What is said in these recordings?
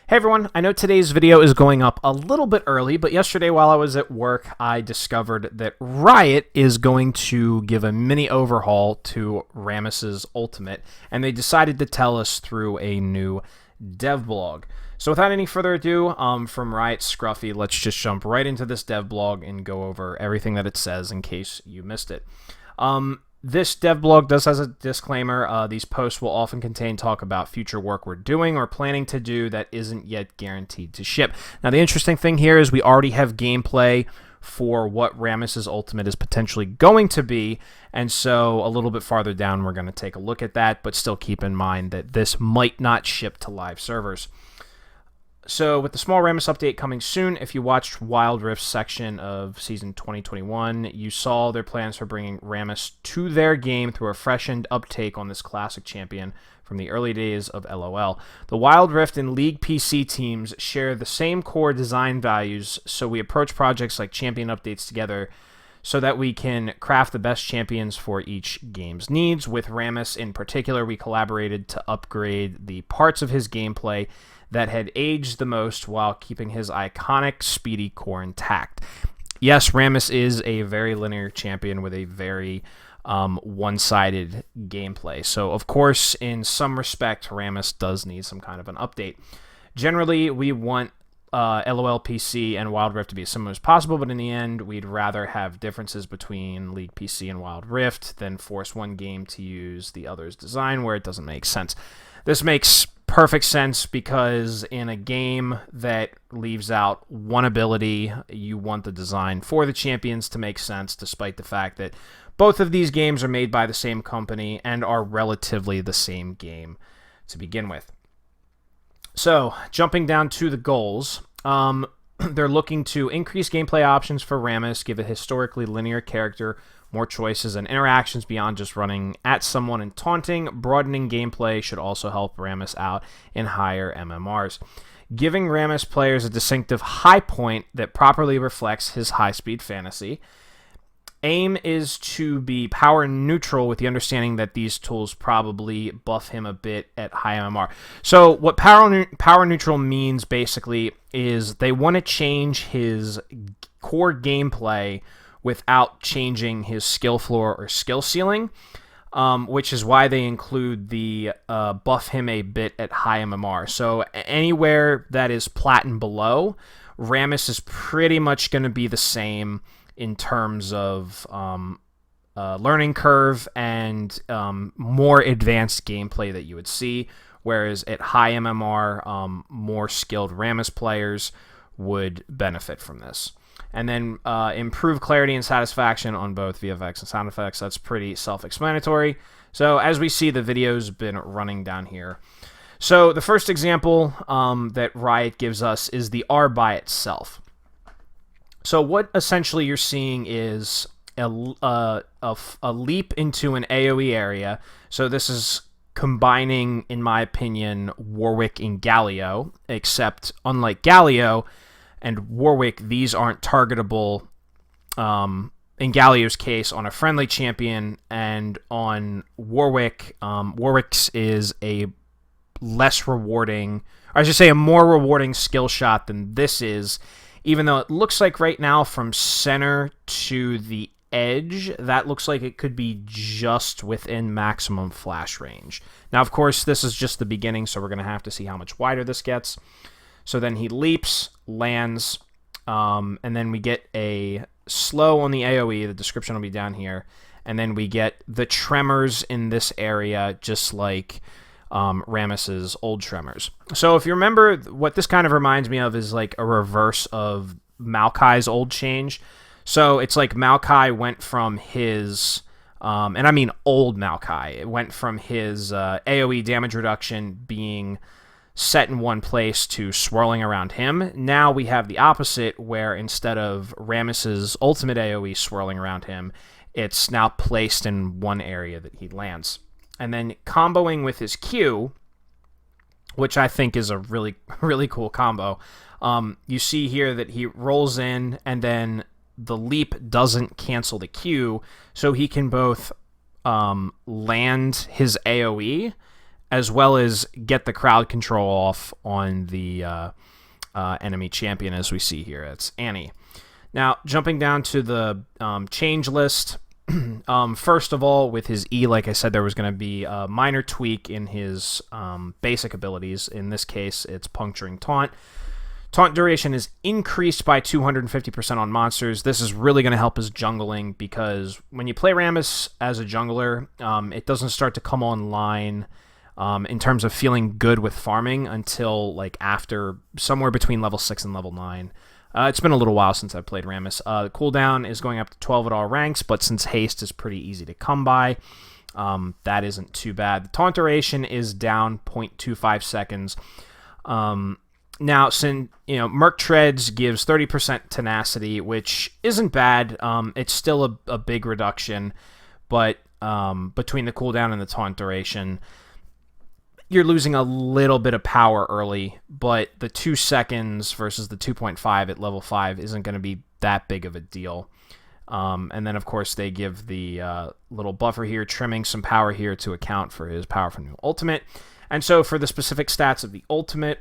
Hey everyone, I know today's video is going up a little bit early, but yesterday while I was at work, I discovered that Riot is going to give a mini overhaul to Rammus's Ultimate, and they decided to tell us through a new dev blog. So without any further ado, from Riot Scruffy, let's just jump right into this dev blog and go over everything that it says in case you missed it. This dev blog does has a disclaimer. These posts will often contain talk about future work we're doing or planning to do that isn't yet guaranteed to ship. Now, the interesting thing here is we already have gameplay for what Rammus's Ultimate is potentially going to be, and so a little bit farther down we're going to take a look at that, but still keep in mind that this might not ship to live servers. So with the small Rammus update coming soon, if you watched Wild Rift's section of Season 2021, you saw their plans for bringing Rammus to their game through a freshened uptake on this classic champion from the early days of LOL. The Wild Rift and League PC teams share the same core design values, so we approach projects like champion updates together so that we can craft the best champions for each game's needs. With Rammus in particular, we collaborated to upgrade the parts of his gameplay that had aged the most while keeping his iconic speedy core intact. Yes, Rammus is a very linear champion with a very one-sided gameplay. So, of course, in some respect, Rammus does need some kind of an update. Generally, we want LOL PC and Wild Rift to be as similar as possible, but in the end, we'd rather have differences between League PC and Wild Rift than force one game to use the other's design where it doesn't make sense. This makes perfect sense because in a game that leaves out one ability, you want the design for the champions to make sense, despite the fact that both of these games are made by the same company and are relatively the same game to begin with. So, jumping down to the goals, they're looking to increase gameplay options for Rammus, give a historically linear character more choices and interactions beyond just running at someone and taunting. Broadening gameplay should also help Rammus out in higher MMRs. Giving Rammus players a distinctive high point that properly reflects his high-speed fantasy. Aim is to be power neutral with the understanding that these tools probably buff him a bit at high MMR. So what power neutral means basically is they want to change his core gameplay without changing his skill floor or skill ceiling, which is why they include the buff him a bit at high MMR. So anywhere that is plat and below, Rammus is pretty much going to be the same in terms of learning curve and more advanced gameplay that you would see, whereas at high MMR, more skilled Rammus players would benefit from this. And then improve clarity and satisfaction on both VFX and sound effects. That's pretty self-explanatory. So as we see, the video's been running down here. So the first example that Riot gives us is the R by itself. So what essentially you're seeing is a leap into an AoE area. So this is combining, in my opinion, Warwick and Galio, except unlike Galio and Warwick, these aren't targetable, in Galio's case, on a friendly champion, and on Warwick, Warwick's is a less rewarding, or I should say a more rewarding skill shot than this is, even though it looks like right now from center to the edge, that looks like it could be just within maximum flash range. Now, of course, this is just the beginning, so we're going to have to see how much wider this gets. So then he leaps, lands, and then we get a slow on the AoE. The description will be down here. And then we get the tremors in this area, just like Rammus's old tremors. So if you remember, what this kind of reminds me of is like a reverse of Maokai's Ult Change. So it's like Maokai went from his, and I mean old Maokai, it went from his AoE damage reduction being set in one place to swirling around him. Now we have the opposite, where instead of Rammus's ultimate AoE swirling around him, it's now placed in one area that he lands. And then comboing with his Q, which I think is a really, really cool combo, you see here that he rolls in, and then the leap doesn't cancel the Q, so he can both land his AoE as well as get the crowd control off on the enemy champion, as we see here. It's Annie. Now, jumping down to the change list, first of all, with his E, like I said, there was going to be a minor tweak in his basic abilities. In this case, it's Puncturing Taunt. Taunt duration is increased by 250% on monsters. This is really going to help his jungling, because when you play Rammus as a jungler, it doesn't start to come online in terms of feeling good with farming until like after somewhere between level 6 and level 9. It's been a little while since I've played Rammus. The cooldown is going up to 12 at all ranks, but since haste is pretty easy to come by, that isn't too bad. The taunt duration is down 0.25 seconds. Now, since Merc Treads gives 30% tenacity, which isn't bad. It's still a big reduction, but between the cooldown and the taunt duration, you're losing a little bit of power early, but the 2 seconds versus the 2.5 at level 5 isn't going to be that big of a deal. And then, of course, they give the little buffer here, trimming some power here to account for his powerful new ultimate. And so for the specific stats of the ultimate,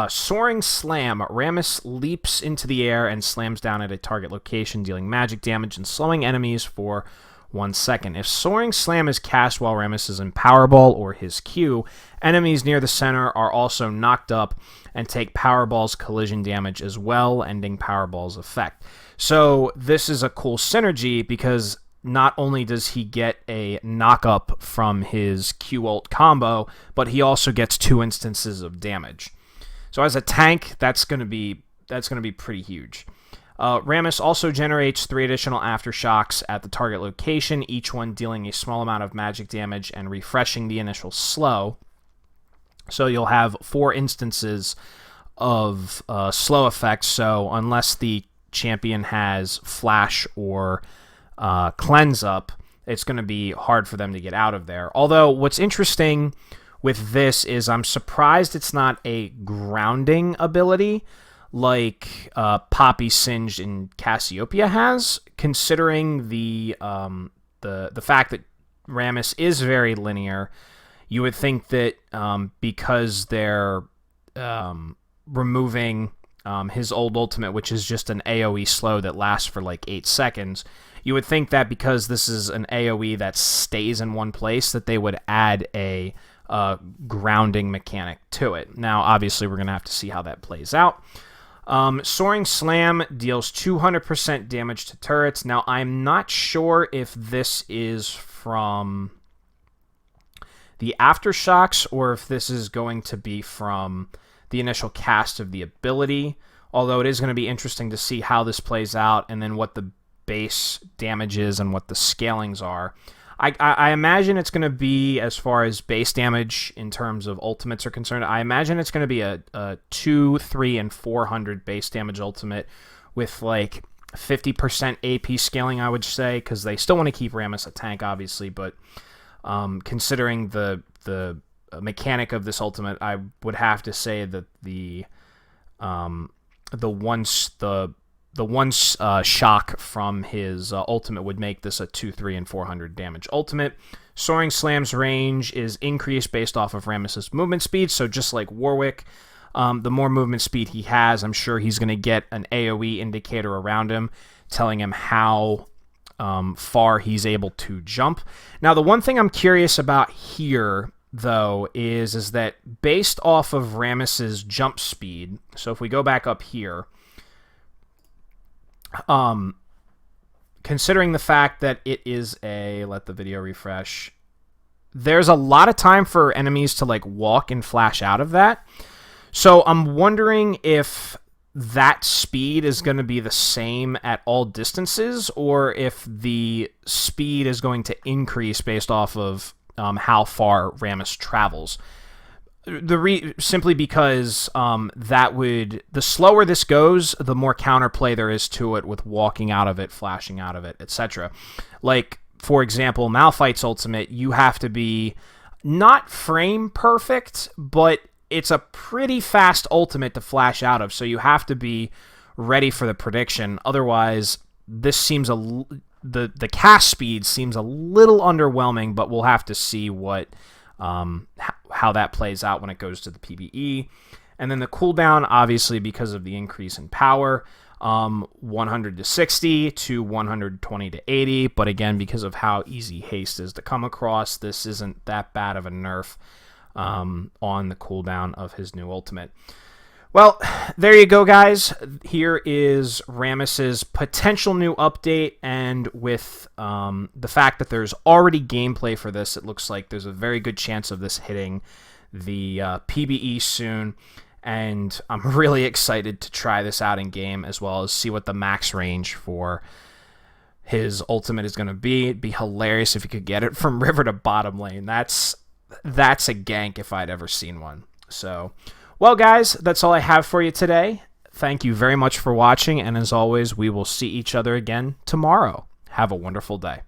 Soaring Slam, Rammus leaps into the air and slams down at a target location, dealing magic damage and slowing enemies for 1 second. If Soaring Slam is cast while Rammus is in Powerball or his Q, enemies near the center are also knocked up and take Powerball's collision damage as well, ending Powerball's effect. So this is a cool synergy, because not only does he get a knock-up from his Q-ult combo, but he also gets 2 instances of damage. So as a tank, that's going to be pretty huge. Rammus also generates 3 additional aftershocks at the target location, each one dealing a small amount of magic damage and refreshing the initial slow. So you'll have 4 instances of slow effects. So unless the champion has flash or cleanse up, it's going to be hard for them to get out of there. Although what's interesting with this is I'm surprised it's not a grounding ability like Poppy Singed in Cassiopeia has, considering the fact that Rammus is very linear. You would think that because they're removing his old ultimate, which is just an AoE slow that lasts for like 8 seconds, you would think that because this is an AoE that stays in one place, that they would add a grounding mechanic to it. Now, obviously, we're going to have to see how that plays out. Soaring Slam deals 200% damage to turrets. Now, I'm not sure if this is from the aftershocks or if this is going to be from the initial cast of the ability, although it is going to be interesting to see how this plays out and then what the base damage is and what the scalings are. I imagine it's going to be, as far as base damage in terms of ultimates are concerned, I imagine it's going to be a 2, 3, and 400 base damage ultimate with like 50% AP scaling, I would say, because they still want to keep Rammus a tank, obviously, but considering the mechanic of this ultimate, I would have to say that the one shock from his ultimate would make this a 2, 3, and 400 damage ultimate. Soaring Slam's range is increased based off of Rammus's movement speed, so just like Warwick, the more movement speed he has, I'm sure he's going to get an AoE indicator around him telling him how far he's able to jump. Now, the one thing I'm curious about here, though, is that based off of Rammus's jump speed, so if we go back up here, considering the fact that it is let the video refresh, there's a lot of time for enemies to like walk and flash out of that. So I'm wondering if that speed is going to be the same at all distances, or if the speed is going to increase based off of how far Rammus travels. Simply because the slower this goes, the more counterplay there is to it with walking out of it, flashing out of it, etc. Like, for example, Malphite's ultimate, you have to be not frame perfect, but it's a pretty fast ultimate to flash out of, so you have to be ready for the prediction. Otherwise, this seems the cast speed seems a little underwhelming, but we'll have to see what how that plays out when it goes to the PvE. And then the cooldown, obviously, because of the increase in power, 100 to 60 to 120 to 80. But again, because of how easy haste is to come across, this isn't that bad of a nerf on the cooldown of his new ultimate. Well, there you go, guys. Here is Rammus's potential new update, and with the fact that there's already gameplay for this, it looks like there's a very good chance of this hitting the PvE soon, and I'm really excited to try this out in game, as well as see what the max range for his ultimate is going to be. It'd be hilarious if you could get it from river to bottom lane. That's a gank if I'd ever seen one. So, well, guys, that's all I have for you today. Thank you very much for watching, and as always, we will see each other again tomorrow. Have a wonderful day.